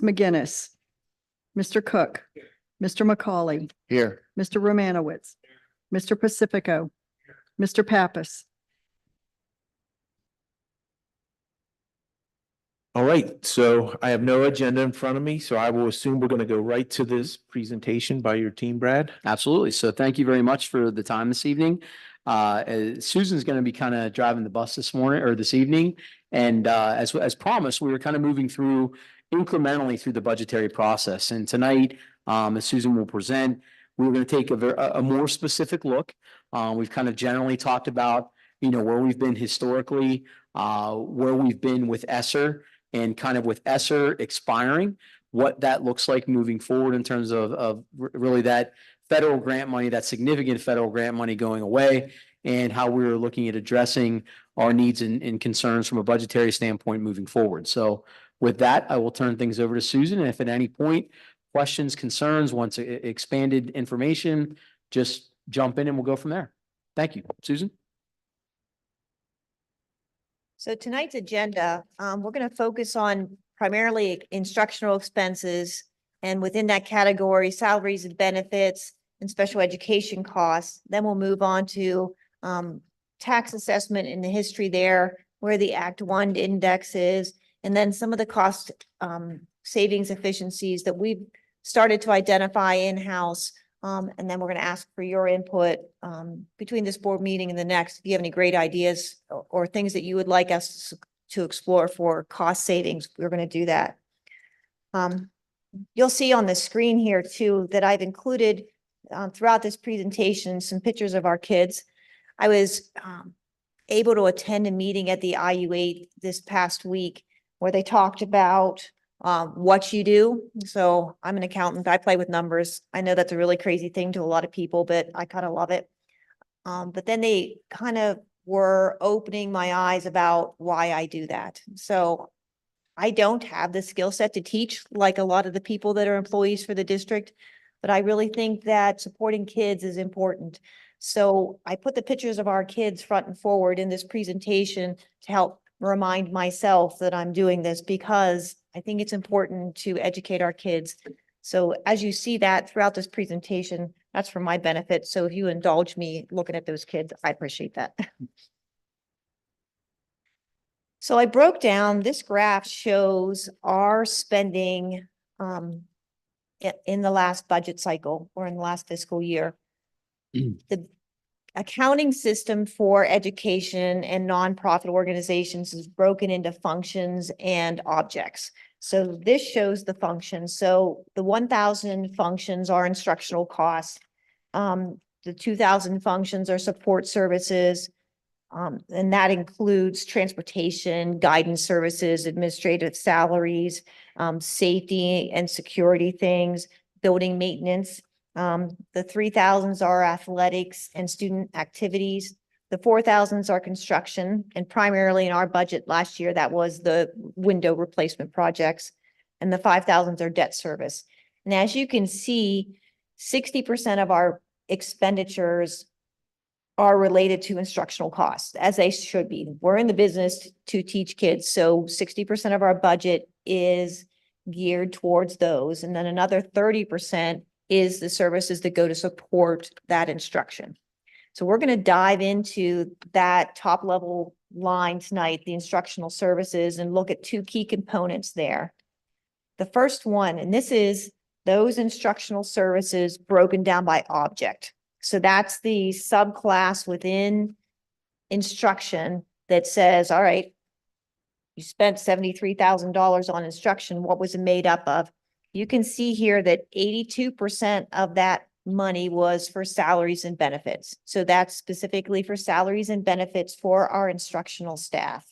McGinnis, Mr. Cook, Mr. McCauley, Here. Mr. Romanowitz, Mr. Pacifico, Mr. Pappas. All right, so I have no agenda in front of me, so I will assume we're going to go right to this presentation by your team, Brad. Absolutely. So thank you very much for the time this evening. Susan's going to be kind of driving the bus this morning or this evening. And as promised, we were kind of moving through incrementally through the budgetary process. And tonight, as Susan will present, we're going to take a more specific look. We've kind of generally talked about, where we've been historically, where we've been with ESSER, and kind of with ESSER expiring, what that looks like moving forward in terms of really that federal grant money, that significant federal grant money going away, and how we're looking at addressing our needs and concerns from a budgetary standpoint moving forward. So with that, I will turn things over to Susan. And if at any point, questions, concerns, wants expanded information, just jump in and we'll go from there. Thank you. Susan? So tonight's agenda, we're going to focus on primarily instructional expenses, and within that category, salaries and benefits and special education costs. Then we'll move on to tax assessment and the history there, where the Act 1 index is, and then some of the cost savings efficiencies that we've started to identify in-house. And then we're going to ask for your input between this board meeting and the next. If you have any great ideas or things that you would like us to explore for cost savings, we're going to do that. You'll see on the screen here too that I've included throughout this presentation some pictures of our kids. I was able to attend a meeting at the IU8 this past week where they talked about what you do. So I'm an accountant. I play with numbers. I know that's a really crazy thing to a lot of people, but I kind of love it. But then they kind of were opening my eyes about why I do that. So I don't have the skill set to teach like a lot of the people that are employees for the district, but I really think that supporting kids is important. So I put the pictures of our kids front and forward in this presentation to help remind myself that I'm doing this, because I think it's important to educate our kids. So as you see that throughout this presentation, that's for my benefit. So if you indulge me looking at those kids, I appreciate that. So I broke down, this graph shows our spending in the last budget cycle or in the last fiscal year. The accounting system for education and nonprofit organizations is broken into functions and objects. So this shows the functions. So the 1,000 functions are instructional costs. The 2,000 functions are support services. And that includes transportation, guidance services, administrative salaries, safety and security things, building maintenance. The 3,000s are athletics and student activities. The 4,000s are construction, and primarily in our budget last year, that was the window replacement projects. And the 5,000s are debt service. And as you can see, 60% of our expenditures are related to instructional costs, as they should be. We're in the business to teach kids, so 60% of our budget is geared towards those. And then another 30% is the services that go to support that instruction. So we're going to dive into that top level line tonight, the instructional services, and look at two key components there. The first one, and this is those instructional services broken down by object. So that's the subclass within instruction that says, all right, you spent $73,000 on instruction. What was it made up of? You can see here that 82% of that money was for salaries and benefits. So that's specifically for salaries and benefits for our instructional staff.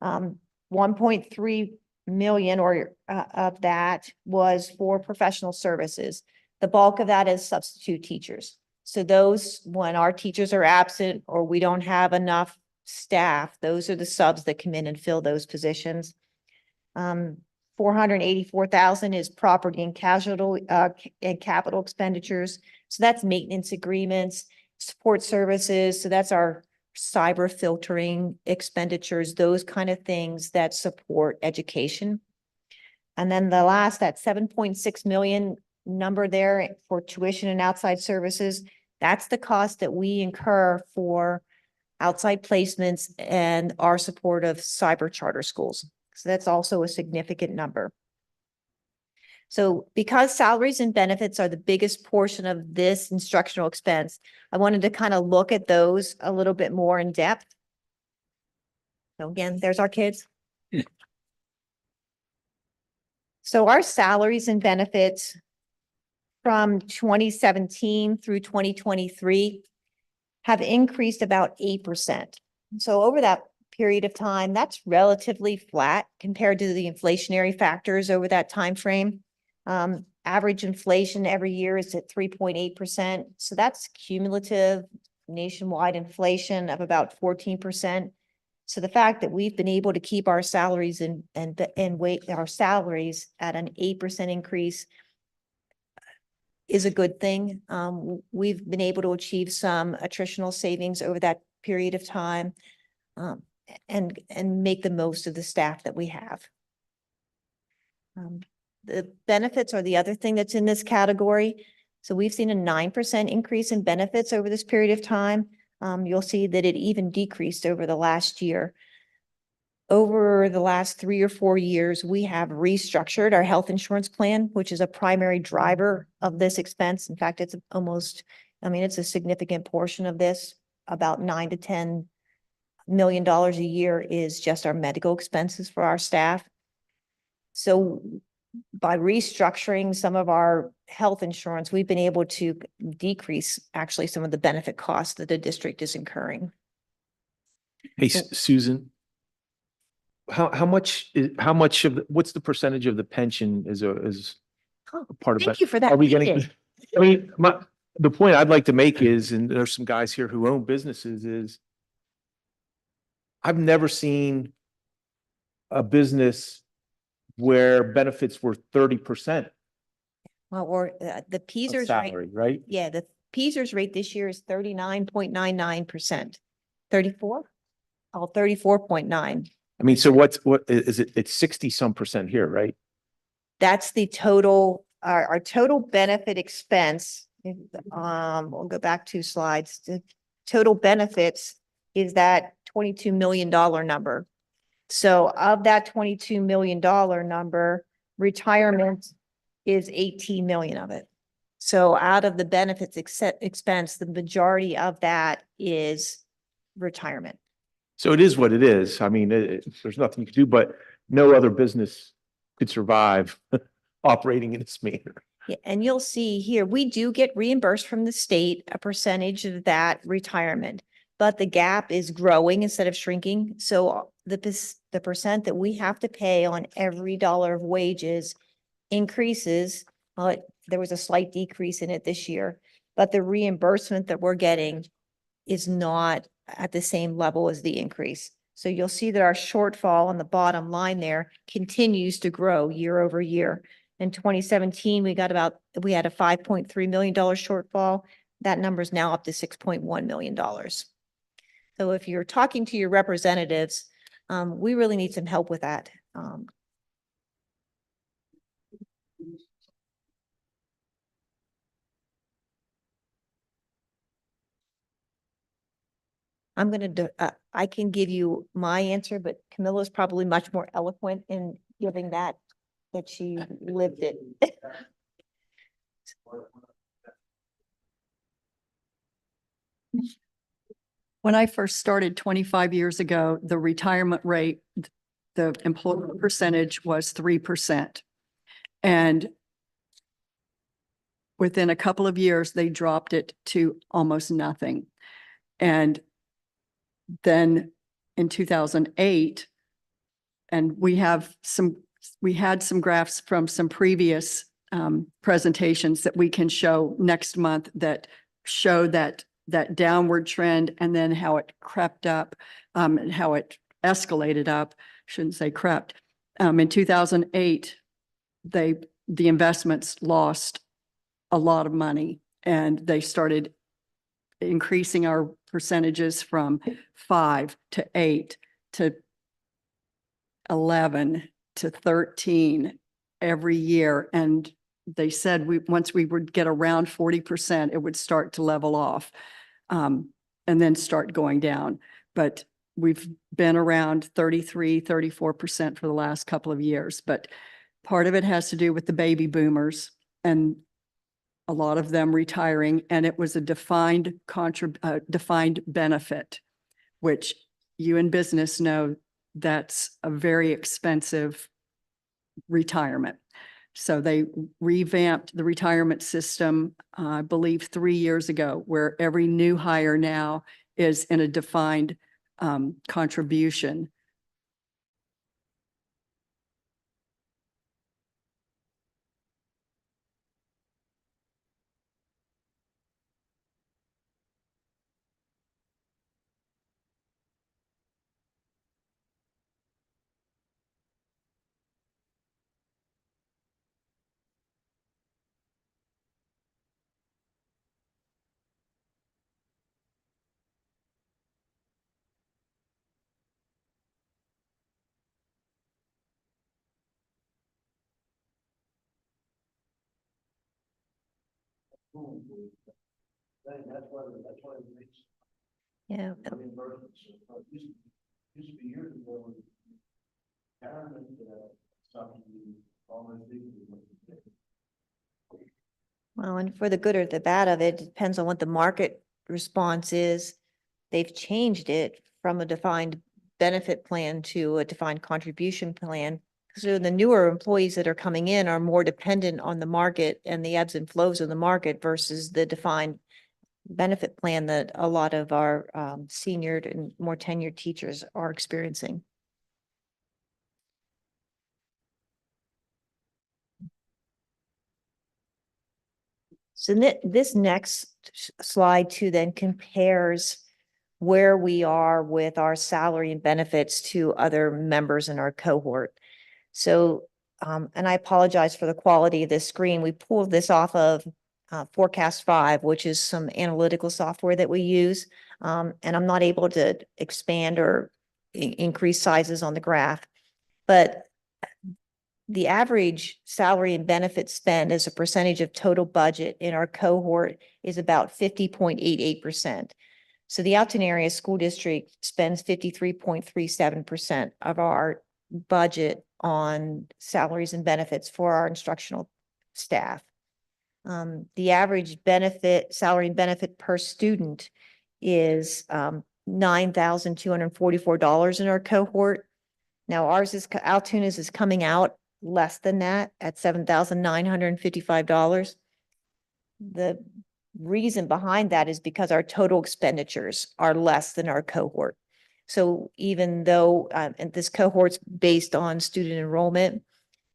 1.3 million of that was for professional services. The bulk of that is substitute teachers. So those, when our teachers are absent or we don't have enough staff, those are the subs that come in and fill those positions. 484,000 is property and casualty and capital expenditures. So that's maintenance agreements, support services. So that's our cyber filtering expenditures, those kind of things that support education. And then the last, that 7.6 million number there for tuition and outside services, that's the cost that we incur for outside placements and our support of cyber charter schools. So that's also a significant number. So because salaries and benefits are the biggest portion of this instructional expense, I wanted to kind of look at those a little bit more in depth. So again, there's our kids. So our salaries and benefits from 2017 through 2023 have increased about 8%. So over that period of time, that's relatively flat compared to the inflationary factors over that time frame. Average inflation every year is at 3.8%. So that's cumulative nationwide inflation of about 14%. So the fact that we've been able to keep our salaries and our salaries at an 8% increase is a good thing. We've been able to achieve some attritional savings over that period of time, and make the most of the staff that we have. The benefits are the other thing that's in this category. So we've seen a 9% increase in benefits over this period of time. You'll see that it even decreased over the last year. Over the last 3 or 4 years, we have restructured our health insurance plan, which is a primary driver of this expense. In fact, it's almost, it's a significant portion of this. About $9 to $10 million a year is just our medical expenses for our staff. So by restructuring some of our health insurance, we've been able to decrease actually some of the benefit costs that the district is incurring. Hey, Susan, how much of, what's the percentage of the pension is a part of Thank that? you for that. Are we getting, the point I'd like to make is, and there's some guys here who own businesses, is I've never seen a business where benefits were 30% Well, or the of PSERS rate, salary, right? yeah, the PSERS rate this year is 39.99%. 34? Oh, 34.9. So what is it? It's 60 some percent here, right? That's the total, our total benefit expense. We'll go back 2 slides. The total benefits is that $22 million number. So of that $22 million number, retirement is 18 million of it. So out of the benefits expense, the majority of that is retirement. So it is what it is. There's nothing you can do, but no other business could survive operating in this manner. Yeah, and you'll see here, we do get reimbursed from the state a percentage of that retirement, but the gap is growing instead of shrinking. So the percent that we have to pay on every dollar of wages increases. There was a slight decrease in it this year, but the reimbursement that we're getting is not at the same level as the increase. So you'll see that our shortfall on the bottom line there continues to grow year over year. In 2017, we had a $5.3 million shortfall. That number is now up to $6.1 million. So if you're talking to your representatives, we really need some help with that. I can give you my answer, but Camilla's probably much more eloquent in giving that she lived it. When I first started 25 years ago, the retirement rate, the employment percentage was 3%. And within a couple of years, they dropped it to almost nothing. And then in 2008, and we had some graphs from some previous presentations that we can show next month that show that downward trend, and then how it crept up, and how it escalated up. Shouldn't say crept. In 2008, the investments lost a lot of money, and they started increasing our percentages from 5 to 8 to 11 to 13 every year. And they said once we would get around 40%, it would start to level off, and then start going down. But we've been around 33, 34% for the last couple of years. But part of it has to do with the baby boomers and a lot of them retiring, and it was a defined benefit, which you in business know that's a very expensive retirement. So they revamped the retirement system, I believe 3 years ago, where every new hire now is in a defined contribution. Yeah. Well, and for the good or the bad of it, depends on what the market response is. They've changed it from a defined benefit plan to a defined contribution plan. So the newer employees that are coming in are more dependent on the market and the ebbs and flows of the market versus the defined benefit plan that a lot of our seniored and more tenured teachers are experiencing. So this next slide too then compares where we are with our salary and benefits to other members in our cohort. So, and I apologize for the quality of this screen. We pulled this off of Forecast 5, which is some analytical software that we use. And I'm not able to expand or increase sizes on the graph, but the average salary and benefit spend as a percentage of total budget in our cohort is about 50.88%. So the Alton Area School District spends 53.37% of our budget on salaries and benefits for our instructional staff. The average salary and benefit per student is $9,244 in our cohort. Now Altoona's is coming out less than that at $7,955. The reason behind that is because our total expenditures are less than our cohort. So even though, and this cohort's based on student enrollment,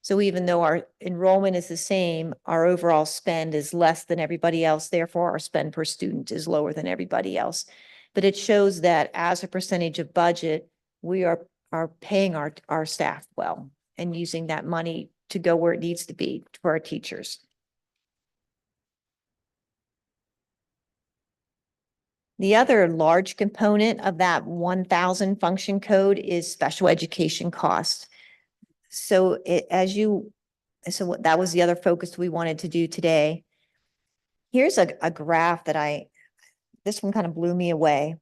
so even though our enrollment is the same, our overall spend is less than everybody else. Therefore, our spend per student is lower than everybody else. But it shows that as a percentage of budget, we are paying our staff well and using that money to go where it needs to be for our teachers. The other large component of that 1,000 function code is special education costs. So that was the other focus we wanted to do today. Here's a graph that this one kind of blew me away.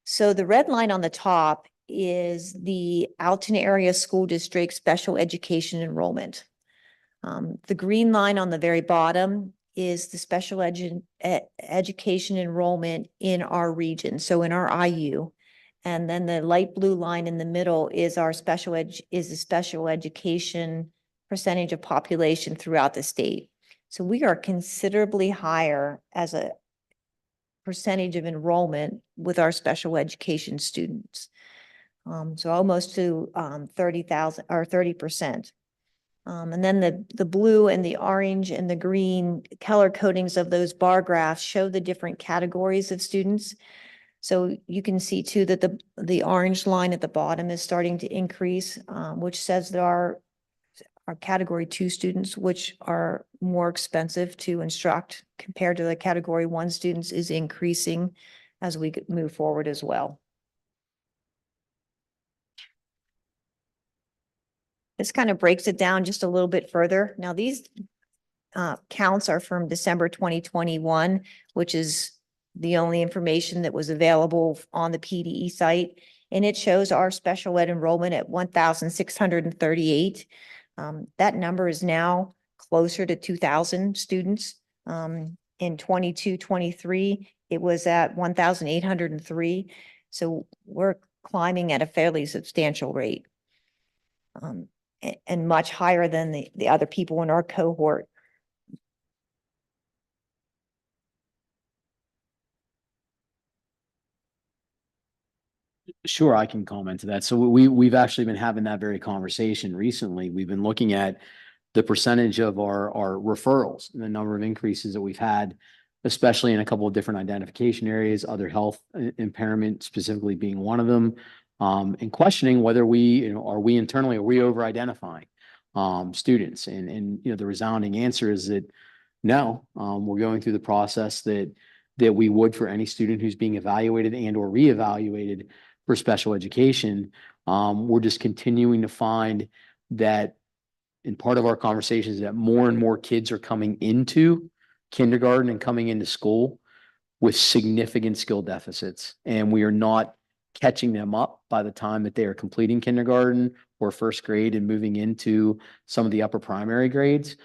So the red line on the top is the Alton Area School District special education enrollment. The green line on the very bottom is the special education enrollment in our region, so in our IU. And then the light blue line in the middle is the special education percentage of population throughout the state. So we are considerably higher as a percentage of enrollment with our special education students. So almost to 30,000 or 30%. And then the blue and the orange and the green color codings of those bar graphs show the different categories of students. So you can see too that the orange line at the bottom is starting to increase, which says that our category 2 students, which are more expensive to instruct compared to the category 1 students, is increasing as we move forward as well. This kind of breaks it down just a little bit further. Now, these counts are from December 2021, which is the only information that was available on the PDE site. And it shows our special ed enrollment at 1,638. That number is now closer to 2,000 students. In 22-23, it was at 1,803. So we're climbing at a fairly substantial rate. And much higher than the other people in our cohort. Sure, I can comment to that. So we've actually been having that very conversation recently. We've been looking at the percentage of our referrals and the number of increases that we've had, especially in a couple of different identification areas, other health impairment specifically being one of them, and questioning whether are we internally, are we over-identifying students? And the resounding answer is that no, we're going through the process that we would for any student who's being evaluated and or reevaluated for special education. We're just continuing to find that in part of our conversations that more and more kids are coming into kindergarten and coming into school with significant skill deficits. And we are not catching them up by the time that they are completing kindergarten or first grade and moving into some of the upper primary grades.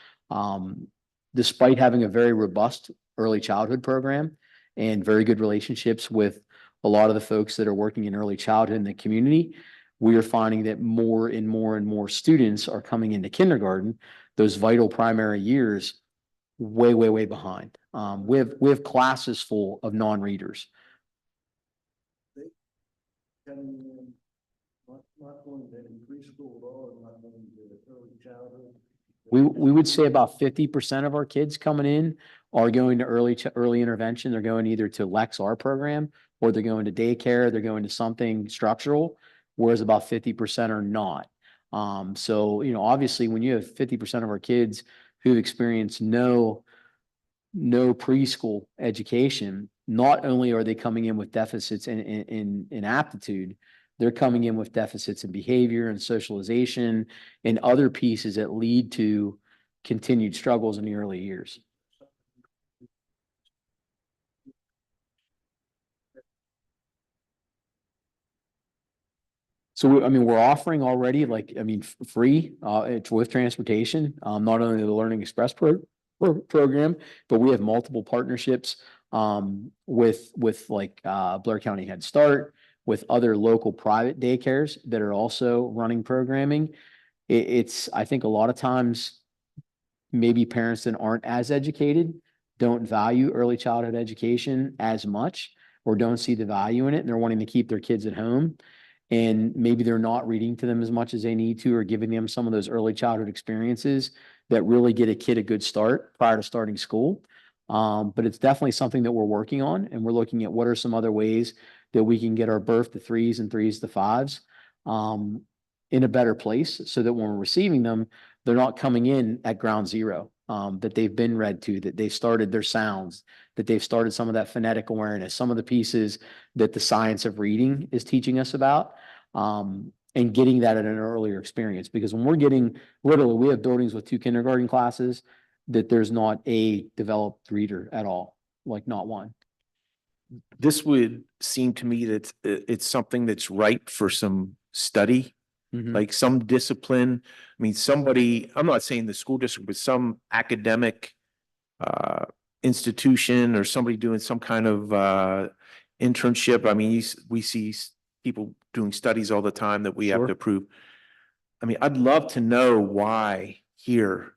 Despite having a very robust early childhood program and very good relationships with a lot of the folks that are working in early childhood in the community, we are finding that more and more and more students are coming into kindergarten, those vital primary years, way, way, way behind. We have classes full of non-readers. Not going to any preschool at all, and not going to early childhood. We would say about 50% of our kids coming in are going to early intervention. They're going either to Lex-R program, or they're going to daycare, they're going to something structural, whereas about 50% are not. So, obviously when you have 50% of our kids who've experienced no preschool education, not only are they coming in with deficits in aptitude, they're coming in with deficits in behavior and socialization and other pieces that lead to continued struggles in the early years. So, we're offering already free, it's with transportation, not only the Learning Express program, but we have multiple partnerships with Blair County Head Start, with other local private daycares that are also running programming. I think a lot of times maybe parents that aren't as educated don't value early childhood education as much or don't see the value in it, and they're wanting to keep their kids at home. And maybe they're not reading to them as much as they need to, or giving them some of those early childhood experiences that really get a kid a good start prior to starting school. But it's definitely something that we're working on, and we're looking at what are some other ways that we can get our birth to threes and threes to fives in a better place, so that when we're receiving them, they're not coming in at ground zero, that they've been read to, that they've started their sounds, that they've started some of that phonetic awareness, some of the pieces that the science of reading is teaching us about, and getting that at an earlier experience. Because when we're getting, literally, we have buildings with 2 kindergarten classes that there's not a developed reader at all, like not one. This would seem to me that it's something that's ripe for some study, like some discipline. I mean, I'm not saying the school district, but some academic institution or somebody doing some kind of internship. I mean, we see people doing studies all the time that we have to approve. I mean, I'd love to know why here.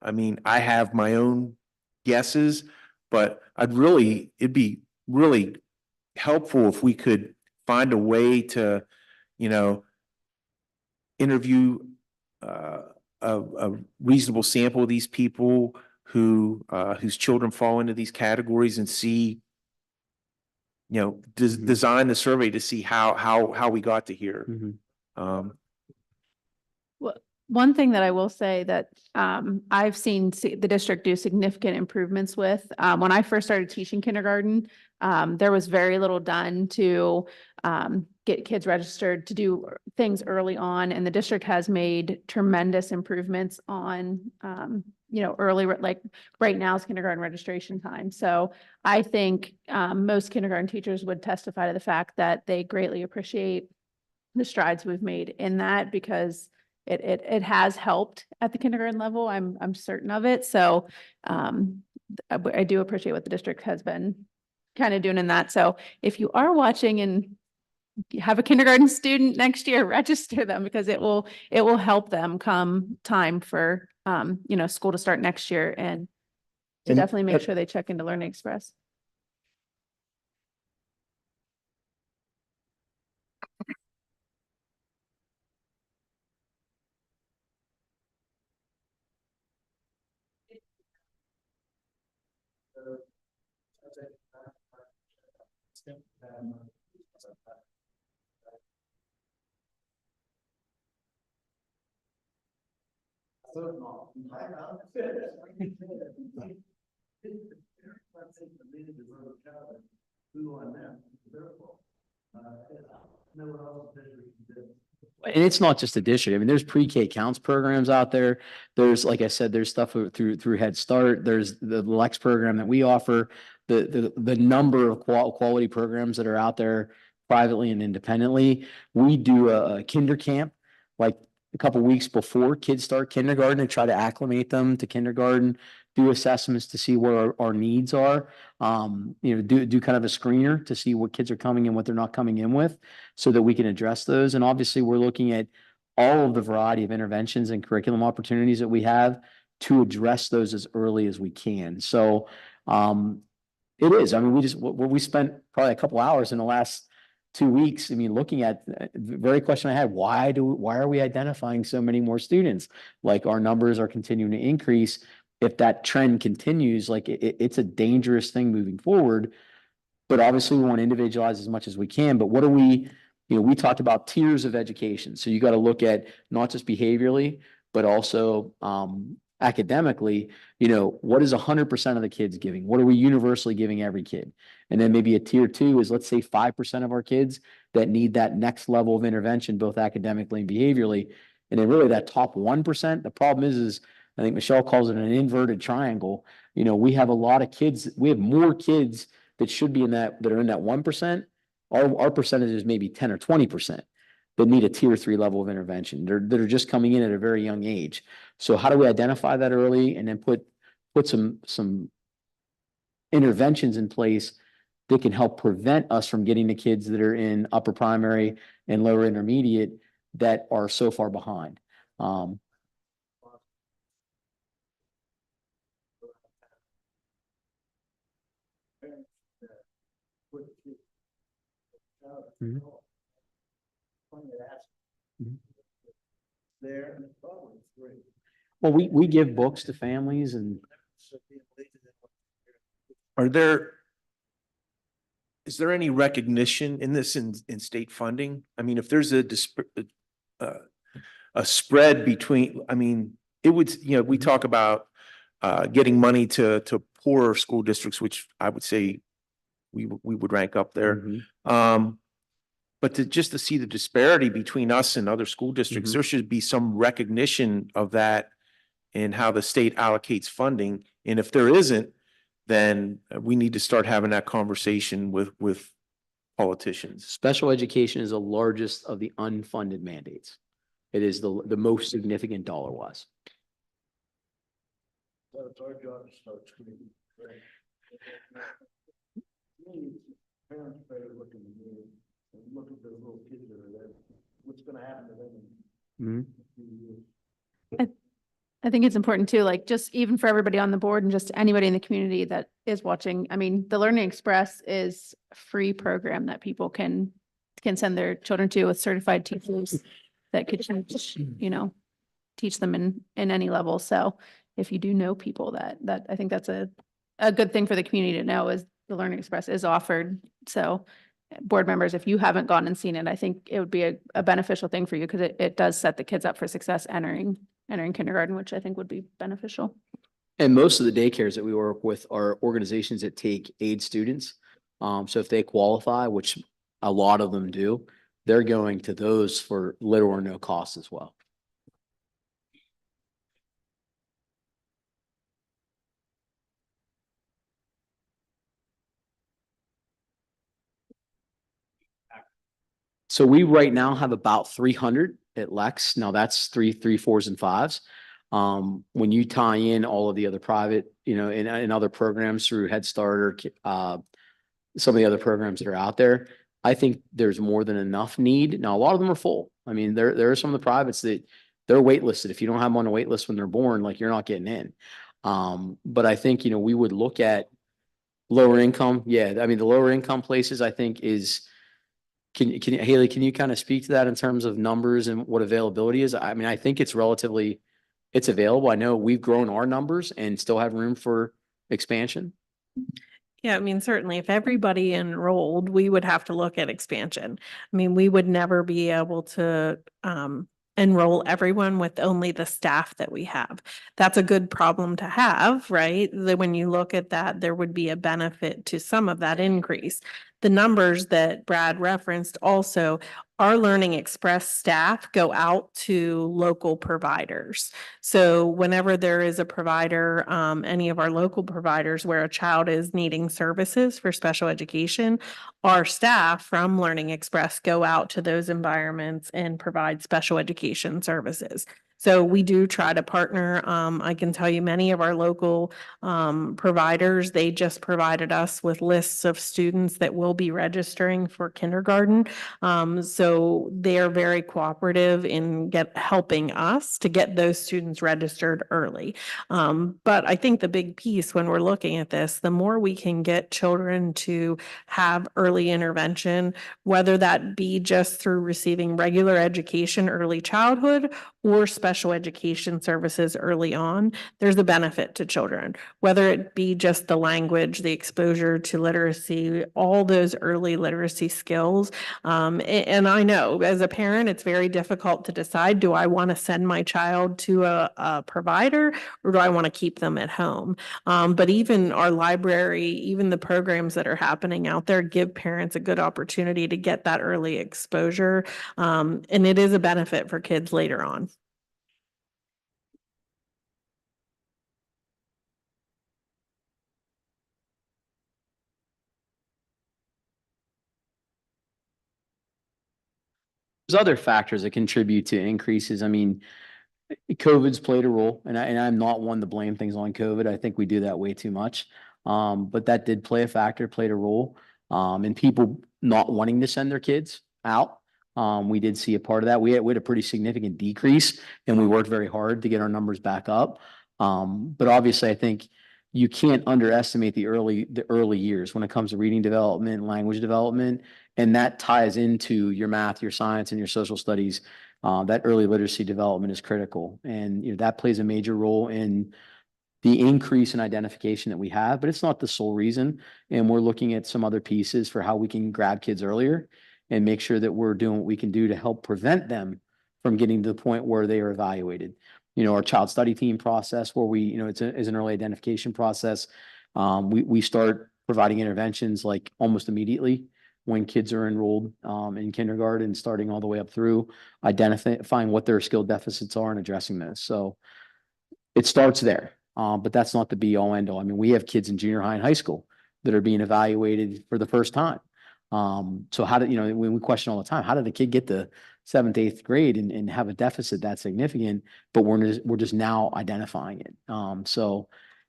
I mean, I have my own guesses, but it'd be really helpful if we could find a way to, interview a reasonable sample of these people whose children fall into these categories, and see, design the survey to see how we got to here. Well, one thing that I will say that I've seen the district do significant improvements with, when I first started teaching kindergarten, there was very little done to get kids registered to do things early on. And the district has made tremendous improvements on, early, like right now is kindergarten registration time. So I think most kindergarten teachers would testify to the fact that they greatly appreciate the strides we've made in that, because it has helped at the kindergarten level. I'm certain of it. So I do appreciate what the district has been kind of doing in that. So if you are watching and you have a kindergarten student next year, register them, because it will help them come time for, school to start next year, and to And definitely make that- sure they check into Learning Express. And it's not just a district. I mean, there's pre-K counts programs out there. There's, like I said, there's stuff through Head Start. There's the Lex program that we offer. The number of quality programs that are out there privately and independently. We do a kinder camp, like a couple weeks before kids start kindergarten, and try to acclimate them to kindergarten, do assessments to see where our needs are. Do kind of a screener to see what kids are coming in, what they're not coming in with, so that we can address those. And obviously, we're looking at all of the variety of interventions and curriculum opportunities that we have to address those as early as we can. So it is. I mean, we spent probably a couple hours in the last 2 weeks. I mean, looking at the very question I had, why are we identifying so many more students? Like, our numbers are continuing to increase. If that trend continues, like it's a dangerous thing moving forward. But obviously, we want to individualize as much as we can. But what are we, we talked about tiers of education. So you got to look at not just behaviorally, but also academically, what is 100% of the kids giving? What are we universally giving every kid? And then maybe a tier 2 is, let's say, 5% of our kids that need that next level of intervention, both academically and behaviorally. And then really that top 1%, the problem is I think Michelle calls it an inverted triangle. We have a lot of kids. We have more kids that should be that are in that 1%. Our percentage is maybe 10 or 20% that need a tier 3 level of intervention. That are just coming in at a very young age. So how do we identify that early, and then put some interventions in place that can help prevent us from getting the kids that are in upper primary and lower intermediate that are so far behind. Mhm. Mhm. There, and probably three. Well, we give books to families, and is there any recognition in this in state funding? I mean, if there's a spread between, I mean, it would, we talk about getting money to poorer school districts, which I would say we would rank up there. But just to see the disparity between us and other school districts, there should be some recognition of that in how the state allocates funding. And if there isn't, then we need to start having that conversation with politicians. special education is the largest of the unfunded mandates. It is the most significant dollar wise. So it's our job to start screening. Right? Parents better look in the mirror and look at those little kids that are there. What's gonna happen to them in a few years? I think it's important too, like just even for everybody on the board and just anybody in the community that is watching. I mean, the Learning Express is a free program that people can send their children to with certified teachers that could teach them in any level. So if you do know people that I think that's a good thing for the community to know, is the Learning Express is offered. So board members, if you haven't gone and seen it, I think it would be a beneficial thing for you, because it does set the kids up for success entering kindergarten, which I think would be beneficial. And most of the daycares that we work with are organizations that take aid students. So if they qualify, which a lot of them do, they're going to those for little or no cost as well. So we right now have about 300 at Lex. Now that's three, fours and fives. When you tie in all of the other private, and other programs through Head Start or, some of the other programs that are out there, I think there's more than enough need. Now, a lot of them are full. I mean, there are some of the privates that they're waitlisted. If you don't have them on a wait list when they're born, like you're not getting in. But I think, we would look at lower income. Yeah. I mean, the lower income places, I think Haley, can you kind of speak to that in terms of numbers and what availability is? I mean, I think it's available. I know we've grown our numbers and still have room for expansion. Yeah, I mean, certainly if everybody enrolled, we would have to look at expansion. I mean, we would never be able to enroll everyone with only the staff that we have. That's a good problem to have, right? That when you look at that, there would be a benefit to some of that increase. The numbers that Brad referenced also, our Learning Express staff go out to local providers. So whenever there is a provider, any of our local providers where a child is needing services for special education, our staff from Learning Express go out to those environments and provide special education services. So we do try to partner. I can tell you many of our local providers, they just provided us with lists of students that will be registering for kindergarten. So they're very cooperative in helping us to get those students registered early. But I think the big piece when we're looking at this, the more we can get children to have early intervention, whether that be just through receiving regular education, early childhood, or special education services early on, there's a benefit to children, whether it be just the language, the exposure to literacy, all those early literacy skills. And I know as a parent, it's very difficult to decide, do I want to send my child to a provider or do I want to keep them at home? But even our library, even the programs that are happening out there give parents a good opportunity to get that early exposure. And it is a benefit for kids later on. There's other factors that contribute to increases. I mean, COVID's played a role, and I'm not one to blame things on COVID. I think we do that way too much. But that did play a factor, played a role, in people not wanting to send their kids out. We did see a part of that. We had a pretty significant decrease, and we worked very hard to get our numbers back up. But obviously, I think you can't underestimate the early years when it comes to reading development, language development, and that ties into your math, your science, and your social studies. That early literacy development is critical, and that plays a major role in the increase in identification that we have, but it's not the sole reason. And we're looking at some other pieces for how we can grab kids earlier and make sure that we're doing what we can do to help prevent them from getting to the point where they are evaluated. Our child study team process where we, it's an early identification process. We start providing interventions like almost immediately when kids are enrolled in kindergarten, starting all the way up through identifying what their skill deficits are and addressing those. So it starts there, but that's not the be all end all. I mean, we have kids in junior high and high school that are being evaluated for the first time. So how did, when we question all the time, how did the kid get to 7th, 8th grade and have a deficit that significant, but we're just now identifying it. So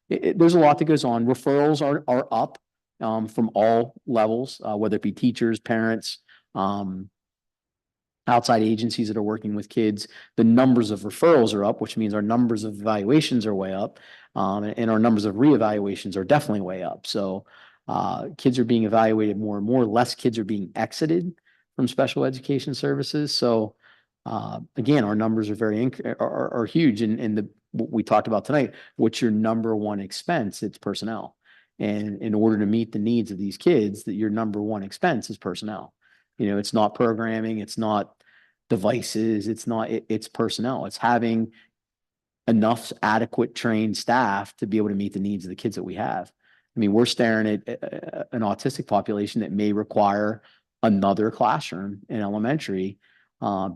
there's a lot that goes on. Referrals are up from all levels, whether it be teachers, parents, outside agencies that are working with kids. The numbers of referrals are up, which means our numbers of evaluations are way up, and our numbers of reevaluations are definitely way up. So kids are being evaluated more and more. Less kids are being exited from special education services. So again, our numbers are huge. And what we talked about tonight, what's your number one expense? It's personnel. And in order to meet the needs of these kids, that your number one expense is personnel. It's not programming, it's not devices, it's personnel. It's having enough adequate trained staff to be able to meet the needs of the kids that we have. I mean, we're staring at an autistic population that may require another classroom in elementary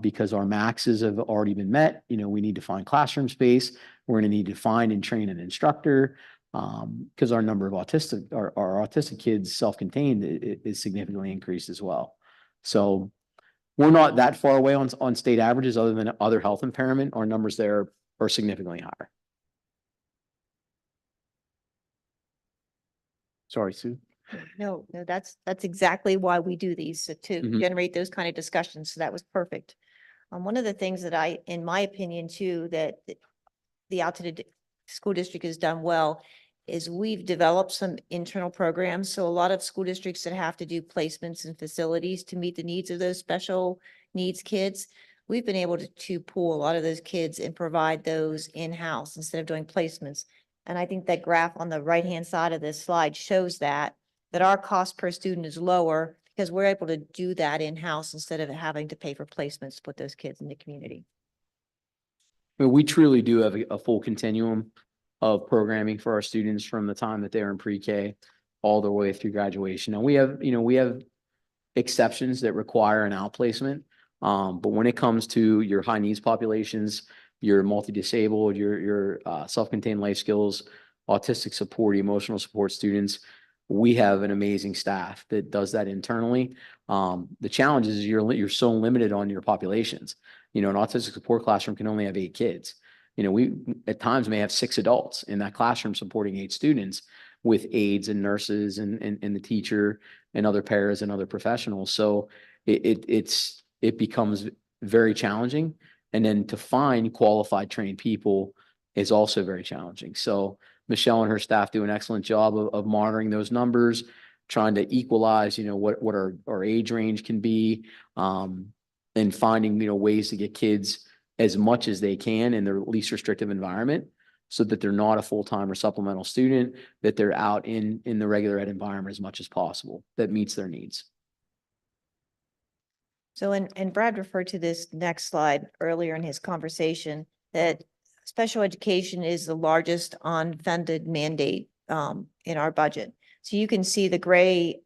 because our maxes have already been met. You know, we need to find classroom space. We're going to need to find and train an instructor because our number of our autistic kids self-contained is significantly increased as well. So we're not that far away on state averages other than other health impairment. Our numbers there are significantly higher. Sorry, Sue. No, that's exactly why we do these, so to Mhm. generate those kind of discussions. So that was perfect. One of the things that in my opinion too, that the Altoona School District has done well is we've developed some internal programs. So a lot of school districts that have to do placements and facilities to meet the needs of those special needs kids, we've been able to pool a lot of those kids and provide those in-house instead of doing placements. And I think that graph on the right-hand side of this slide shows that our cost per student is lower because we're able to do that in-house instead of having to pay for placements to put those kids in the community. But we truly do have a full continuum of programming for our students from the time that they're in pre-K all the way through graduation. And we have exceptions that require an outplacement. But when it comes to your high needs populations, your multi-disabled, your self-contained life skills, autistic support, emotional support students, we have an amazing staff that does that internally. The challenge is you're so limited on your populations. You know, an autistic support classroom can only have 8 kids. You know, we at times may have 6 adults in that classroom supporting 8 students with aides and nurses and the teacher and other pairs and other professionals. So it becomes very challenging. And then to find qualified trained people is also very challenging. So Michelle and her staff do an excellent job of monitoring those numbers, trying to equalize, you know, what our age range can be, and finding, you know, ways to get kids as much as they can in their least restrictive environment so that they're not a full-time or supplemental student, that they're out in the regular ed environment as much as possible that meets their needs. So, and Brad referred to this next slide earlier in his conversation, that special education is the largest unfunded mandate in our budget. So you can see the gray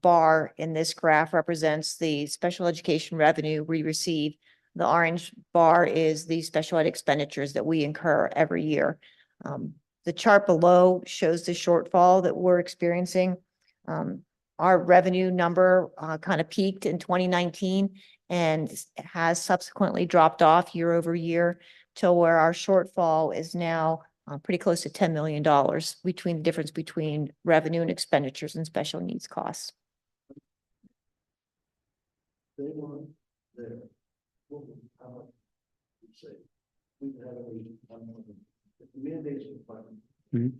bar in this graph represents the special education revenue we receive. The orange bar is the special ed expenditures that we incur every year. The chart below shows the shortfall that we're experiencing. Our revenue number kind of peaked in 2019 and has subsequently dropped off year over year to where our shortfall is now pretty close to $10 million between the difference between revenue and expenditures and special needs costs. They weren't there. What would, how much would you say? We could have the mandates were fine. Mhm.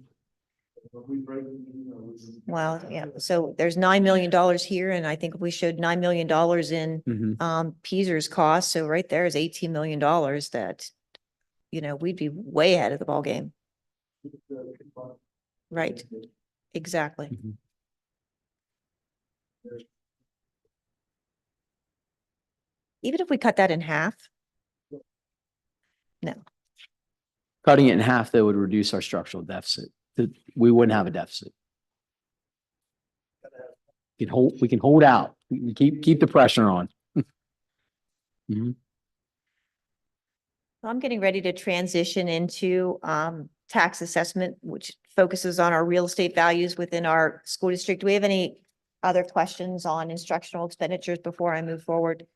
But we break, you know, Well, yeah, so there's $9 million here, and I think we showed $9 million in Peaser's cost. So right there is $18 million that, you know, we'd be way ahead of the ballgame. Right, exactly. Mhm. Even if we cut that in half, Cutting it in half, though, would reduce our structural deficit. We wouldn't have a deficit. We can hold out. We can keep the pressure on. Mhm. I'm getting ready to transition into tax assessment, which focuses on our real estate values within our school district. Do we have any other questions on instructional expenditures before I move forward?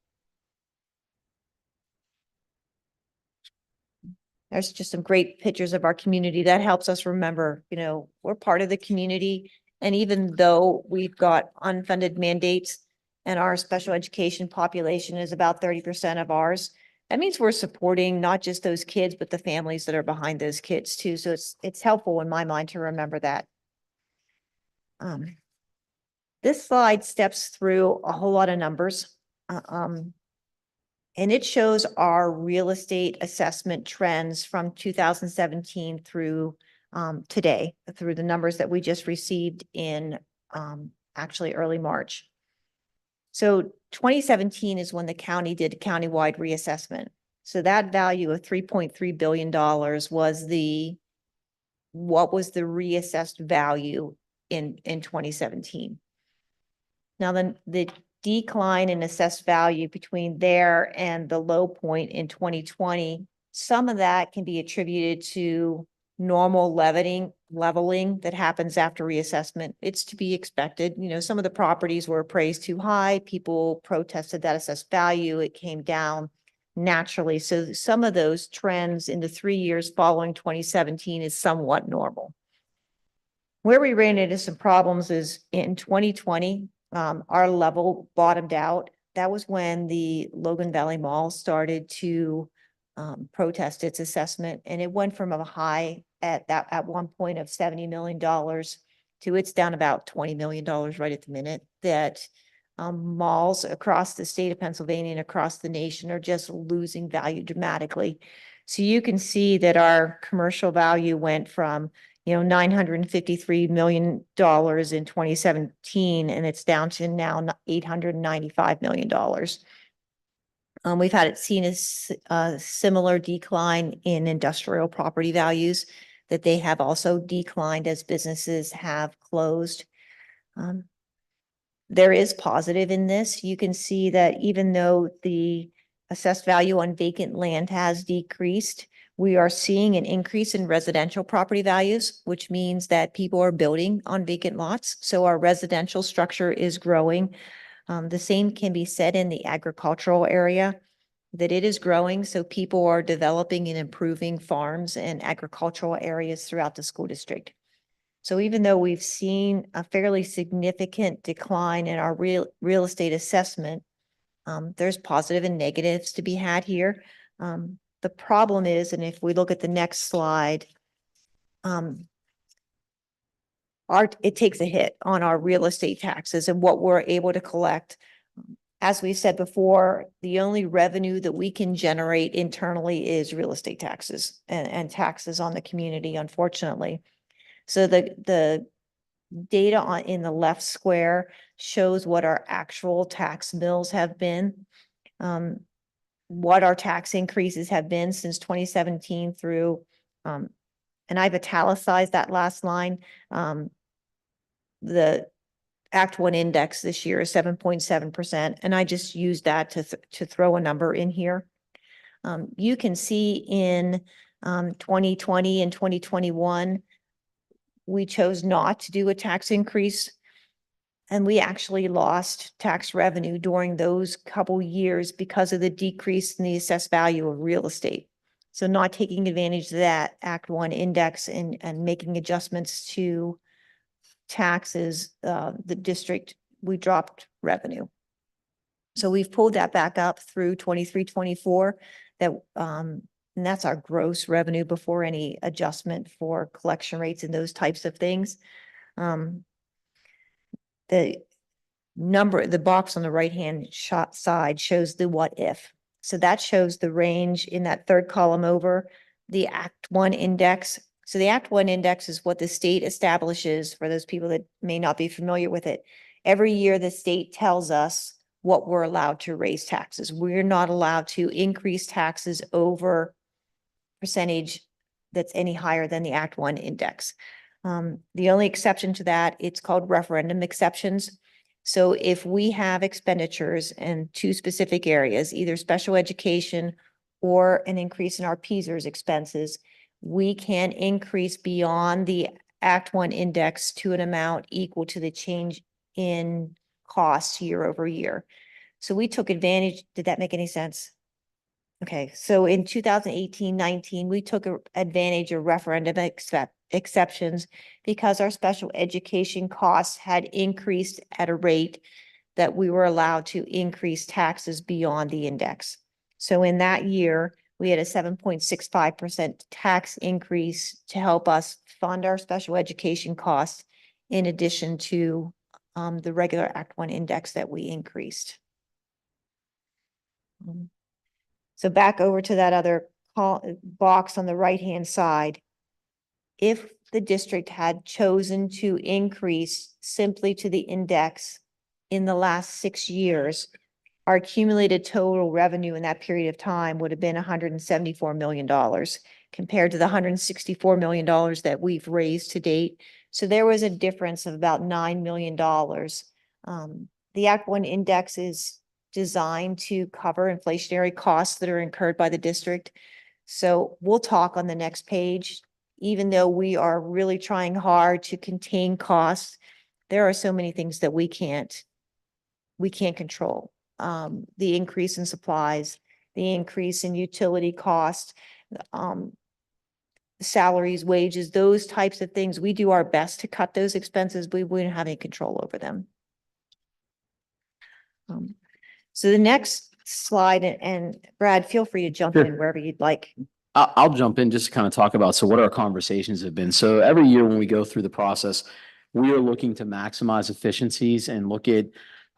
There's just some great pictures of our community. That helps us remember, you know, we're part of the community. And even though we've got unfunded mandates and our special education population is about 30% of ours, that means we're supporting not just those kids, but the families that are behind those kids too. So it's helpful in my mind to remember that. This slide steps through a whole lot of numbers. And it shows our real estate assessment trends from 2017 through today, through the numbers that we just received in actually early March. So 2017 is when the county did a countywide reassessment. So that value of $3.3 billion was what was the reassessed value in 2017. Now then the decline in assessed value between there and the low point in 2020. Some of that can be attributed to normal leveling that happens after reassessment. It's to be expected. You know, some of the properties were appraised too high. People protested that assessed value. It came down naturally. So some of those trends in the 3 years following 2017 is somewhat normal. Where we ran into some problems is in 2020, our level bottomed out. That was when the Logan Valley Mall started to protest its assessment, and it went from a high at one point of $70 million to it's down about $20 million right at the minute. That malls across the state of Pennsylvania and across the nation are just losing value dramatically. So you can see that our commercial value went from $953 million in 2017, and it's down to now $895 million. We've seen a similar decline in industrial property values, that they have also declined as businesses have closed. There is positive in this. You can see that even though the assessed value on vacant land has decreased, we are seeing an increase in residential property values, which means that people are building on vacant lots. So our residential structure is growing. The same can be said in the agricultural area, that it is growing. So people are developing and improving farms and agricultural areas throughout the school district. So even though we've seen a fairly significant decline in our real estate assessment, there's positive and negatives to be had here. The problem is, and if we look at the next slide, it takes a hit on our real estate taxes and what we're able to collect. As we said before, the only revenue that we can generate internally is real estate taxes and taxes on the community, unfortunately. So the data in the left square shows what our actual tax bills have been, what our tax increases have been since 2017 through, and I've italicized that last line. The Act 1 index this year is 7.7%, and I just used that to throw a number in here. You can see in 2020 and 2021, we chose not to do a tax increase, and we actually lost tax revenue during those couple years because of the decrease in the assessed value of real estate. So not taking advantage of that Act 1 index and making adjustments to taxes, the district, we dropped revenue. So we've pulled that back up through 23-24, and that's our gross revenue before any adjustment for collection rates and those types of things. The box on the right-hand side shows the what if. So that shows the range in that third column over the Act 1 index. So the Act 1 index is what the state establishes for those people that may not be familiar with it. Every year, the state tells us what we're allowed to raise taxes. We're not allowed to increase taxes over percentage that's any higher than the Act 1 index. The only exception to that, it's called referendum exceptions. So if we have expenditures in two specific areas, either special education or an increase in our PSERS expenses, we can increase beyond the Act 1 index to an amount equal to the change in costs year over year. So we took advantage. Did that make any sense? Okay, so in 2018-19, we took advantage of referendum exceptions because our special education costs had increased at a rate that we were allowed to increase taxes beyond the index. So in that year, we had a 7.65% tax increase to help us fund our special education costs in addition to the regular Act 1 index that we increased. So back over to that other box on the right-hand side. If the district had chosen to increase simply to the index in the last 6 years, our accumulated total revenue in that period of time would have been $174 million compared to the $164 million that we've raised to date. So there was a difference of about $9 million the Act One index is designed to cover inflationary costs that are incurred by the district. So we'll talk on the next page. Even though we are really trying hard to contain costs, there are so many things that we can't control. The increase in supplies, the increase in utility costs, salaries, wages, those types of things. We do our best to cut those expenses. We wouldn't have any control over them. So the next slide, and Brad, feel free to jump in Sure. wherever you'd like. I'll jump in just to kind of talk about, so what our conversations have been. So every year when we go through the process, we are looking to maximize efficiencies and look at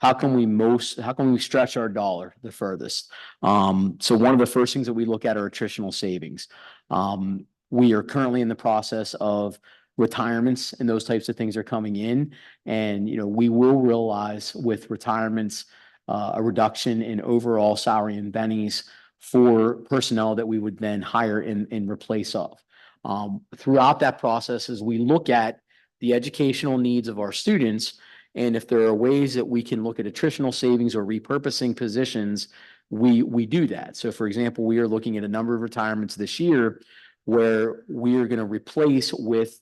how can we stretch our dollar the furthest. So one of the first things that we look at are attritional savings. We are currently in the process of retirements, and those types of things are coming in. And, we will realize with retirements, a reduction in overall salary and bennies for personnel that we would then hire in replace of. Throughout that process, as we look at the educational needs of our students, and if there are ways that we can look at attritional savings or repurposing positions, we do that. So for example, we are looking at a number of retirements this year where we are going to replace with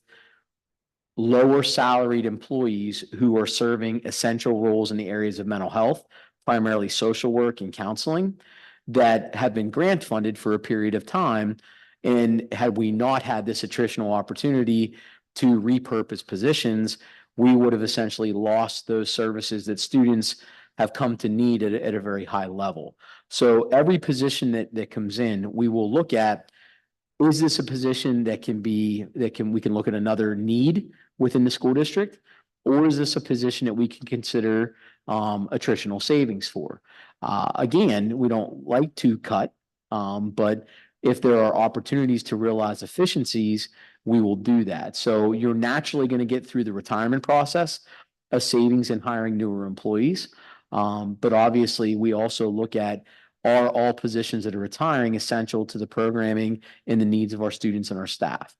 lower salaried employees who are serving essential roles in the areas of mental health, primarily social work and counseling, that have been grant funded for a period of time. And had we not had this attritional opportunity to repurpose positions, we would have essentially lost those services that students have come to need at a very high level. So every position that comes in, we will look at, is this a position we can look at another need within the school district? Or is this a position that we can consider attritional savings for? Again, we don't like to cut, but if there are opportunities to realize efficiencies, we will do that. So you're naturally going to get through the retirement process, a savings in hiring newer employees. But obviously, we also look at, are all positions that are retiring essential to the programming and the needs of our students and our staff?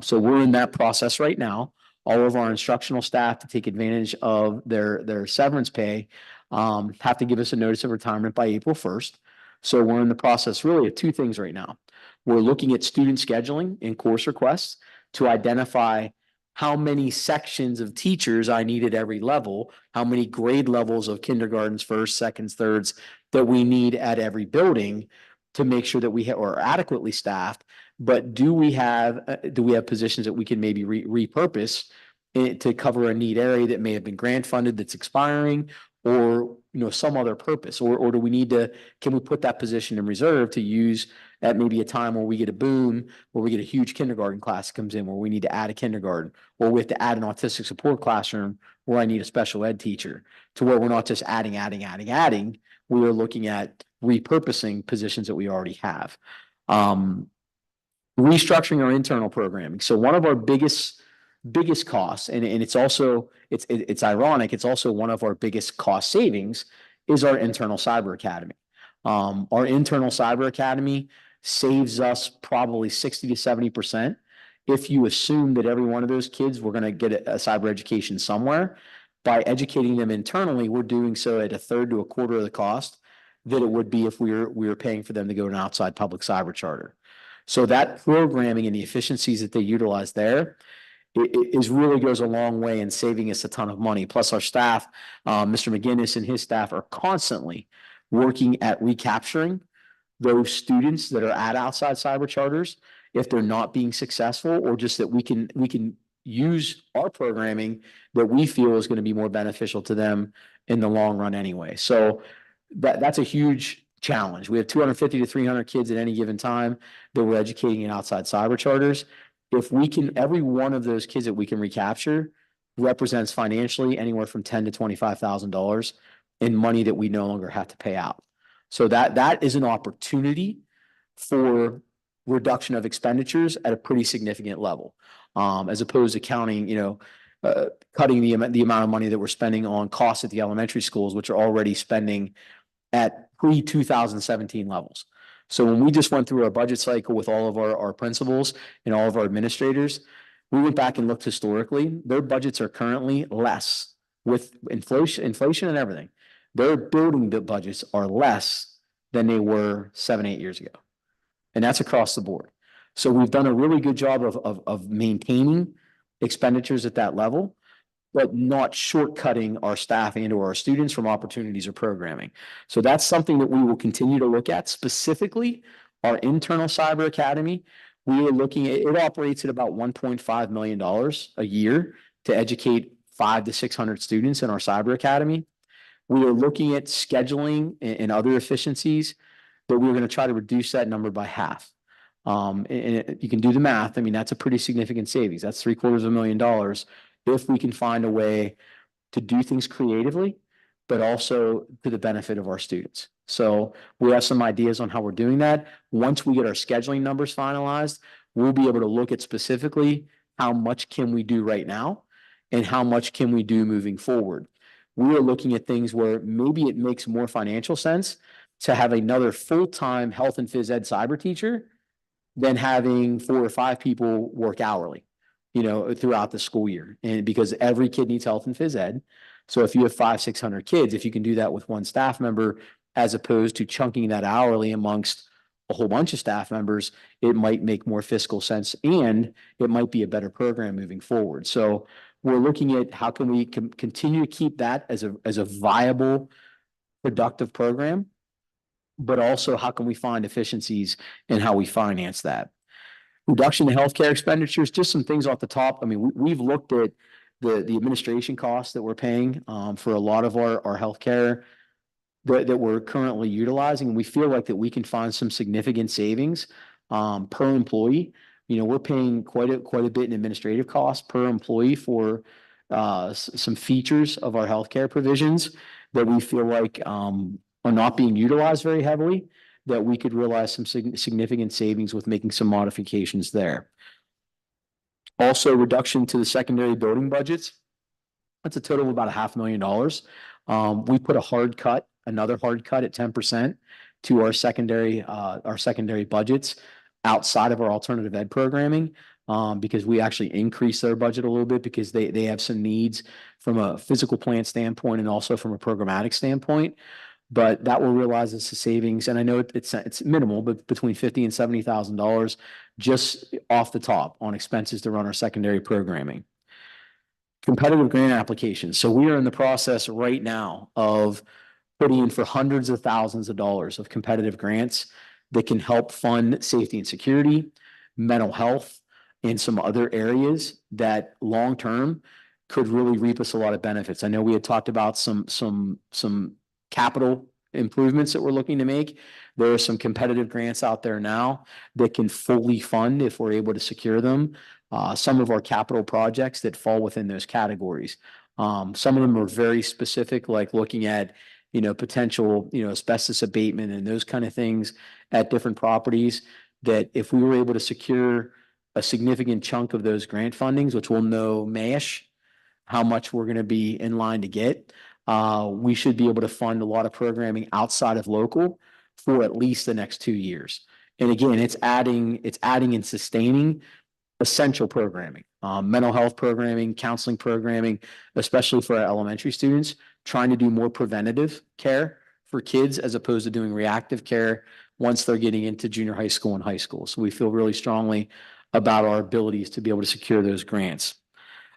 So we're in that process right now. All of our instructional staff, to take advantage of their severance pay, have to give us a notice of retirement by April 1st. So we're in the process really of two things right now. We're looking at student scheduling and course requests to identify how many sections of teachers I need at every level, how many grade levels of kindergartens, first, seconds, thirds that we need at every building to make sure that we are adequately staffed. But do we have positions that we can maybe repurpose to cover a need area that may have been grant funded that's expiring, or some other purpose, or do we need to, can we put that position in reserve to use at maybe a time where we get a boom, where we get a huge kindergarten class comes in, where we need to add a kindergarten, or we have to add an autistic support classroom where I need a special ed teacher, to where we're not just adding. We are looking at repurposing positions that we already have. Restructuring our internal programming. So one of our biggest costs, and it's also, it's ironic, it's also one of our biggest cost savings, is our internal cyber academy. Our internal cyber academy saves us probably 60 to 70%. If you assume that every one of those kids, we're going to get a cyber education somewhere, by educating them internally, we're doing so at a third to a quarter of the cost that it would be if we were paying for them to go to an outside public cyber charter. So that programming and the efficiencies that they utilize there, it really goes a long way in saving us a ton of money. Plus our staff, Mr. McGinnis and his staff, are constantly working at recapturing those students that are at outside cyber charters if they're not being successful, or just that we can use our programming that we feel is going to be more beneficial to them in the long run anyway. So that's a huge challenge. We have 250 to 300 kids at any given time that we're educating in outside cyber charters. If we can, every one of those kids that we can recapture represents financially anywhere from $10,000 to $25,000 in money that we no longer have to pay out. So that is an opportunity for reduction of expenditures at a pretty significant level, as opposed to cutting the amount of money that we're spending on costs at the elementary schools, which are already spending at pre-2017 levels. So when we just went through our budget cycle with all of our principals and all of our administrators, we went back and looked historically. Their budgets are currently less with inflation and everything, their building budgets are less than they were 7, 8 years ago. And that's across the board. So we've done a really good job of maintaining expenditures at that level, but not shortcutting our staff and or our students from opportunities or programming. So that's something that we will continue to look at, specifically our internal cyber academy. We are looking at, it operates at about $1.5 million a year to educate 500 to 600 students in our cyber academy. We are looking at scheduling and other efficiencies, but we're going to try to reduce that number by half. And you can do the math. I mean, that's a pretty significant savings. That's $750,000 if we can find a way to do things creatively, but also to the benefit of our students. So we have some ideas on how we're doing that. Once we get our scheduling numbers finalized, we'll be able to look at specifically how much can we do right now and how much can we do moving forward. We are looking at things where maybe it makes more financial sense to have another full-time health and phys ed cyber teacher than having 4 or 5 people work hourly, throughout the school year. And because every kid needs health and phys ed. So if you have 500, 600 kids, if you can do that with one staff member, as opposed to chunking that hourly amongst a whole bunch of staff members, it might make more fiscal sense and it might be a better program moving forward. So we're looking at how can we continue to keep that as a viable, productive program, but also how can we find efficiencies in how we finance that. Reduction in healthcare expenditures, just some things off the top. I mean, we've looked at the administration costs that we're paying for a lot of our healthcare that we're currently utilizing. And we feel like that we can find some significant savings per employee. We're paying quite a bit in administrative costs per employee for some features of our healthcare provisions that we feel like are not being utilized very heavily, that we could realize some significant savings with making some modifications there. Also, reduction to the secondary building budgets. That's a total of about $500,000. We put another hard cut at 10% to our secondary budgets outside of our alternative ed programming, because we actually increased their budget a little bit because they have some needs from a physical plant standpoint and also from a programmatic standpoint. But that will realize it's a savings, and I know it's minimal, but between $50,000 and $70,000 just off the top on expenses to run our secondary programming. Competitive grant applications. So we are in the process right now of putting in for hundreds of thousands of dollars of competitive grants that can help fund safety and security, mental health, and some other areas that long-term could really reap us a lot of benefits. I know we had talked about some capital improvements that we're looking to make. There are some competitive grants out there now that can fully fund, if we're able to secure them, some of our capital projects that fall within those categories. Some of them are very specific, like looking at, potential, asbestos abatement and those kind of things at different properties, that if we were able to secure a significant chunk of those grant fundings, which we'll know May-ish, how much we're going to be in line to get, we should be able to fund a lot of programming outside of local for at least the next 2 years. And again, it's adding and sustaining essential programming, mental health programming, counseling programming, especially for our elementary students, trying to do more preventative care for kids as opposed to doing reactive care once they're getting into junior high school and high school. So we feel really strongly about our abilities to be able to secure those grants.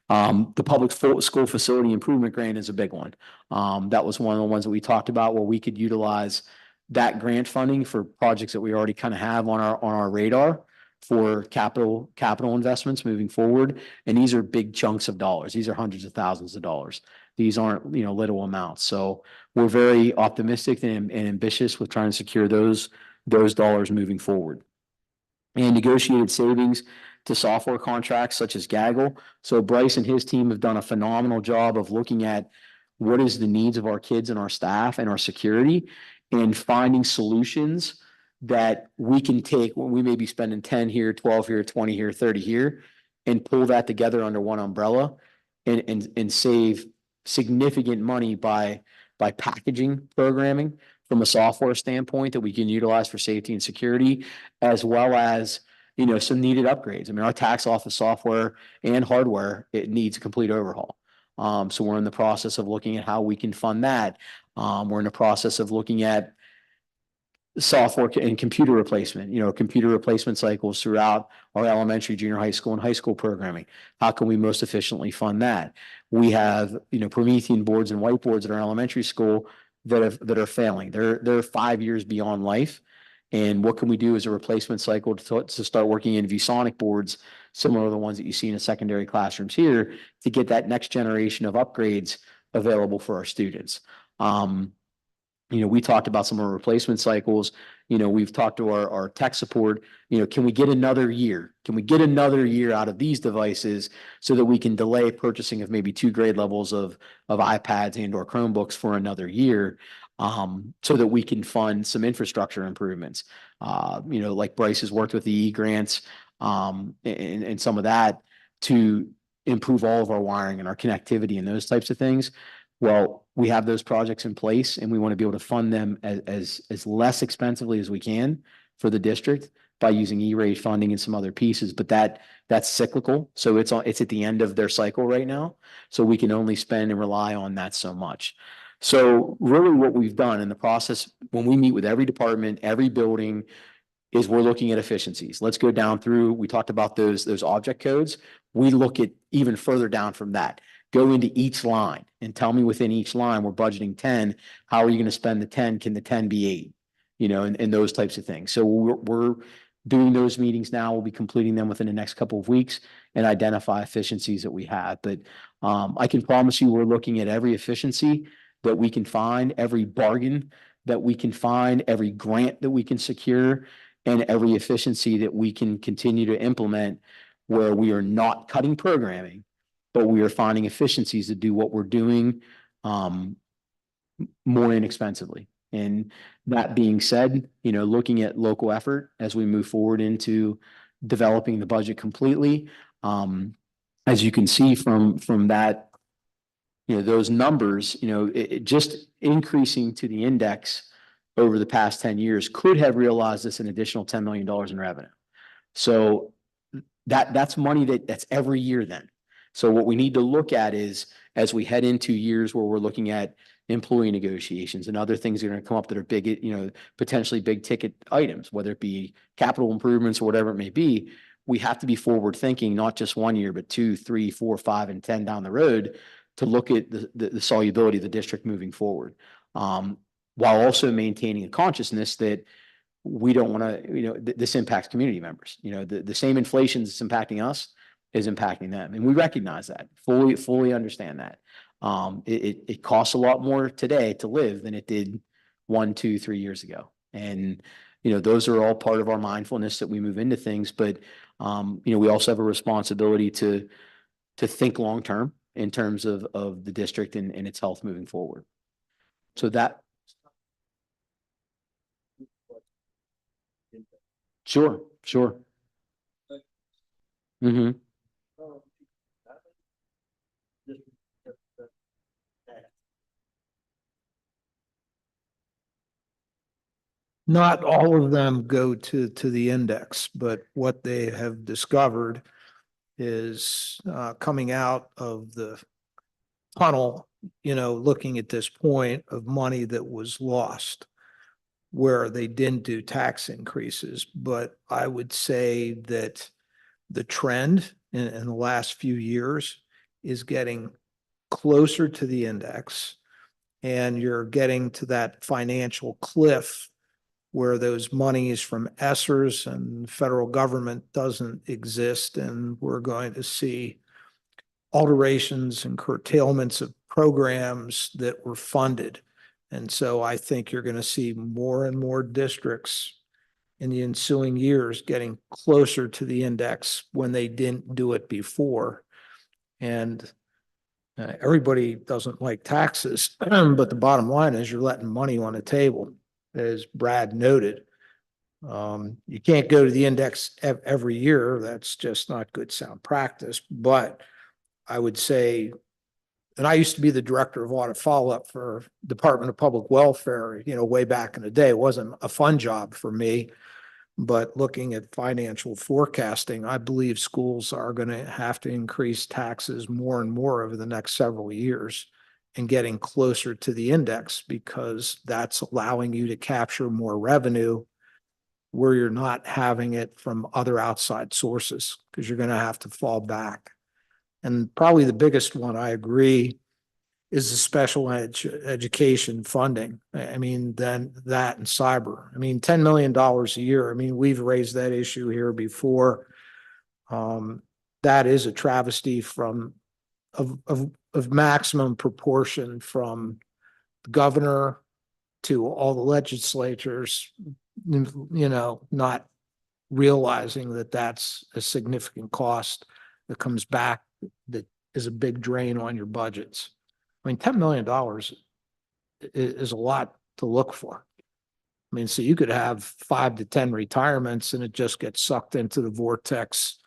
The public school facility improvement grant is a big one. That was one of the ones that we talked about where we could utilize that grant funding for projects that we already kind of have on our radar for capital investments moving forward. And these are big chunks of dollars. These are hundreds of thousands of dollars. These aren't, little amounts. So we're very optimistic and ambitious with trying to secure those dollars moving forward. And negotiated savings to software contracts such as Gaggle. So Bryce and his team have done a phenomenal job of looking at what is the needs of our kids and our staff and our security, and finding solutions that we can take when we may be spending 10 here, 12 here, 20 here, 30 here, and pull that together under one umbrella and save significant money by packaging programming from a software standpoint that we can utilize for safety and security, as well as, some needed upgrades. I mean, our tax office software and hardware, it needs a complete overhaul. So we're in the process of looking at how we can fund that. We're in the process of looking at software and computer replacement, computer replacement cycles throughout our elementary, junior high school and high school programming. How can we most efficiently fund that? We have, Promethean boards and whiteboards at our elementary school that are failing. They're 5 years beyond life. And what can we do as a replacement cycle to start working in VSonic boards, similar to the ones that you see in the secondary classrooms here, to get that next generation of upgrades available for our students? We talked about some of our replacement cycles. We've talked to our tech support. Can we get another year? Can we get another year out of these devices so that we can delay purchasing of maybe 2 grade levels of iPads and or Chromebooks for another year, so that we can fund some infrastructure improvements? Like Bryce has worked with the E-grants, and some of that to improve all of our wiring and our connectivity and those types of things. Well, we have those projects in place and we want to be able to fund them as less expensively as we can for the district by using E-rate funding and some other pieces, but that's cyclical. So it's at the end of their cycle right now. So we can only spend and rely on that so much. So really what we've done in the process, when we meet with every department, every building, is we're looking at efficiencies. Let's go down through, we talked about those object codes. We look at even further down from that. Go into each line and tell me within each line, we're budgeting 10. How are you going to spend the 10? Can the 10 be 8? And those types of things. So we're doing those meetings now. We'll be completing them within the next couple of weeks and identify efficiencies that we have. But I can promise you, we're looking at every efficiency that we can find, every bargain that we can find, every grant that we can secure, and every efficiency that we can continue to implement where we are not cutting programming, but we are finding efficiencies to do what we're doing more inexpensively. And that being said, looking at local effort as we move forward into developing the budget completely, as you can see from that, those numbers, it just increasing to the index over the past 10 years could have realized this an additional $10 million in revenue. So that's money that's every year then. So what we need to look at is, as we head into years where we're looking at employee negotiations and other things that are going to come up that are big, potentially big ticket items, whether it be capital improvements or whatever it may be, we have to be forward thinking, not just 1 year, but 2, 3, 4, 5, and 10 down the road to look at the solubility of the district moving forward, while also maintaining a consciousness that we don't want to, this impacts community members. The same inflation that's impacting us is impacting them. And we recognize that, fully understand that. It costs a lot more today to live than it did 1, 2, 3 years ago. And, those are all part of our mindfulness that we move into things. But, we also have a responsibility to think long-term in terms of the district and its health moving forward. So that. Sure. Mm-hmm. Not all of them go to the index, but what they have discovered is coming out of the tunnel, looking at this point of money that was lost where they didn't do tax increases. But I would say that the trend in the last few years is getting closer to the index, and you're getting to that financial cliff where those monies from ESSERS and federal government doesn't exist, and we're going to see alterations and curtailments of programs that were funded. And so I think you're going to see more and more districts in the ensuing years getting closer to the index when they didn't do it before. And everybody doesn't like taxes, but the bottom line is you're letting money on the table, as Brad noted. You can't go to the index every year. That's just not good sound practice. But I would say, and I used to be the director of audit follow-up for Department of Public Welfare, way back in the day. It wasn't a fun job for me, But looking at financial forecasting, I believe schools are going to have to increase taxes more and more over the next several years and getting closer to the index, because that's allowing you to capture more revenue where you're not having it from other outside sources, because you're going to have to fall back. And probably the biggest one, I agree, is the special education funding. I mean, then that and cyber. I mean, $10 million a year. I mean, we've raised that issue here before. That is a travesty of maximum proportion from the governor to all the legislatures, not realizing that that's a significant cost that comes back, that is a big drain on your budgets. I mean, $10 million is a lot to look for. I mean, so you could have 5 to 10 retirements and it just gets sucked into the vortex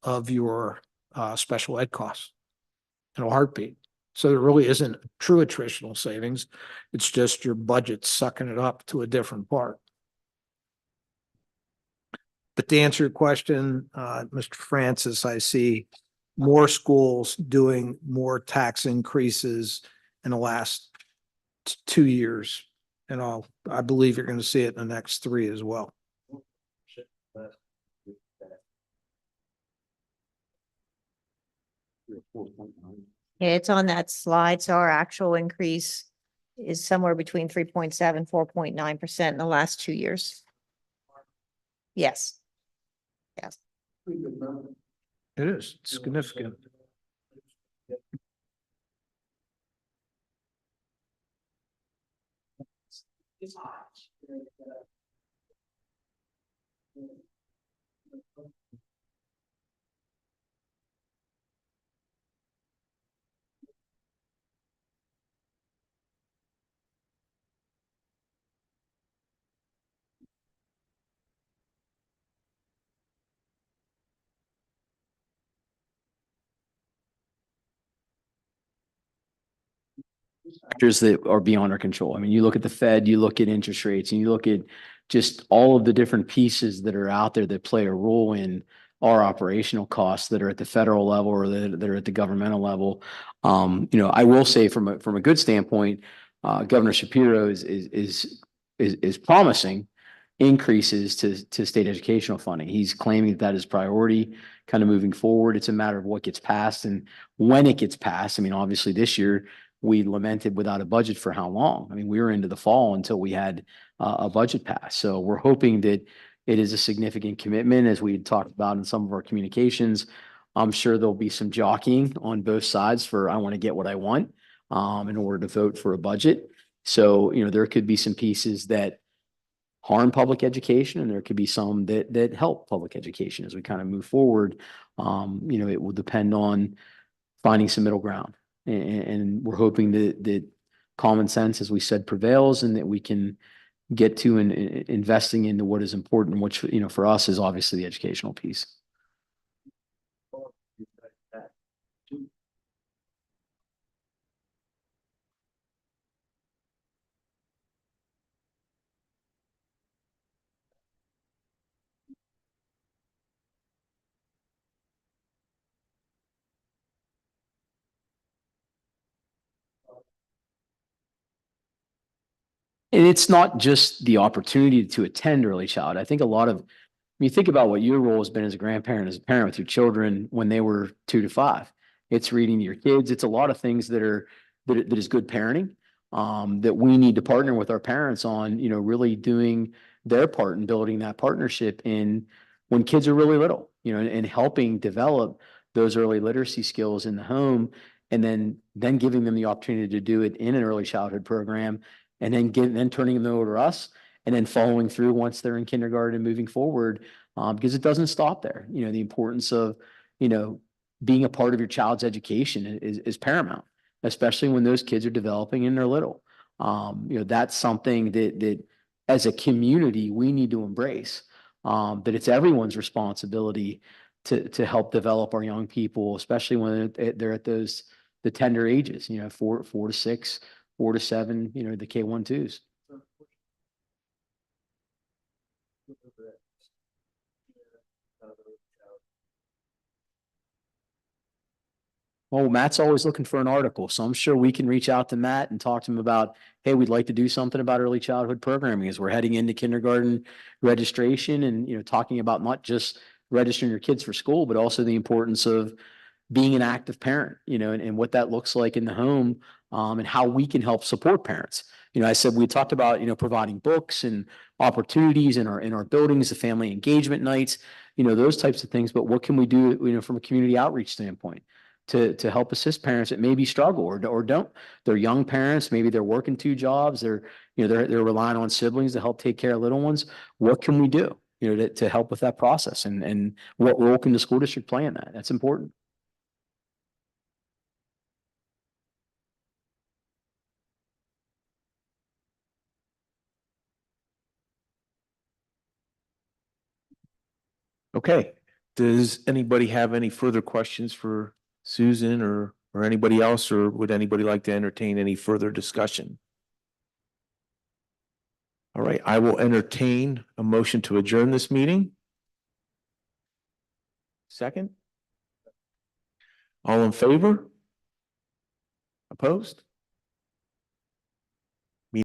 of your special ed costs in a heartbeat. So there really isn't true attritional savings. It's just your budget sucking it up to a different part. But to answer your question, Mr. Francis, I see more schools doing more tax increases in the last 2 years. And I believe you're going to see it in the next 3 as well. Yeah, it's on that slide. So our actual increase is somewhere between 3.7, 4.9% in the last 2 years. Yes. Yes. It is significant. Factors that are beyond our control. I mean, you look at the Fed, you look at interest rates, and you look at just all of the different pieces that are out there that play a role in our operational costs that are at the federal level or that are at the governmental level. I will say from a good standpoint, Governor Shapiro is promising increases to state educational funding. He's claiming that is priority kind of moving forward. It's a matter of what gets passed and when it gets passed. I mean, obviously this year we lamented without a budget for how long? I mean, we were into the fall until we had a budget pass. So we're hoping that it is a significant commitment, as we talked about in some of our communications. I'm sure there'll be some jockeying on both sides for I want to get what I want in order to vote for a budget. So, there could be some pieces that harm public education, and there could be some that help public education as we kind of move forward. It will depend on finding some middle ground. And we're hoping that common sense, as we said, prevails, and that we can get to investing into what is important, which, for us is obviously the educational piece. And it's not just the opportunity to attend early child. I think when you think about what your role has been as a grandparent, as a parent with your children when they were 2 to 5, it's reading to your kids. It's a lot of things that is good parenting, that we need to partner with our parents on, really doing their part in building that partnership in when kids are really little, and helping develop those early literacy skills in the home, and then giving them the opportunity to do it in an early childhood program, and then turning them over to us, and then following through once they're in kindergarten and moving forward, because it doesn't stop there. The importance of, being a part of your child's education is paramount, especially when those kids are developing and they're little. That's something that as a community, we need to embrace, that it's everyone's responsibility to help develop our young people, especially when they're at the tender ages, 4 to 6, 4 to 7, the K-1-2s. Well, Matt's always looking for an article, so I'm sure we can reach out to Matt and talk to him about, hey, we'd like to do something about early childhood programming as we're heading into kindergarten registration and, talking about not just registering your kids for school, but also the importance of being an active parent, and what that looks like in the home, and how we can help support parents. I said, we talked about, providing books and opportunities in our buildings, the family engagement nights, those types of things. But what can we do, from a community outreach standpoint to help assist parents that maybe struggle or don't? They're young parents, maybe they're working 2 jobs, they're relying on siblings to help take care of little ones. What can we do, to help with that process? And what role can the school district play in that? That's important. Okay, does anybody have any further questions for Susan or anybody else, or would anybody like to entertain any further discussion? All right, I will entertain a motion to adjourn this meeting. Second? All in favor? Opposed?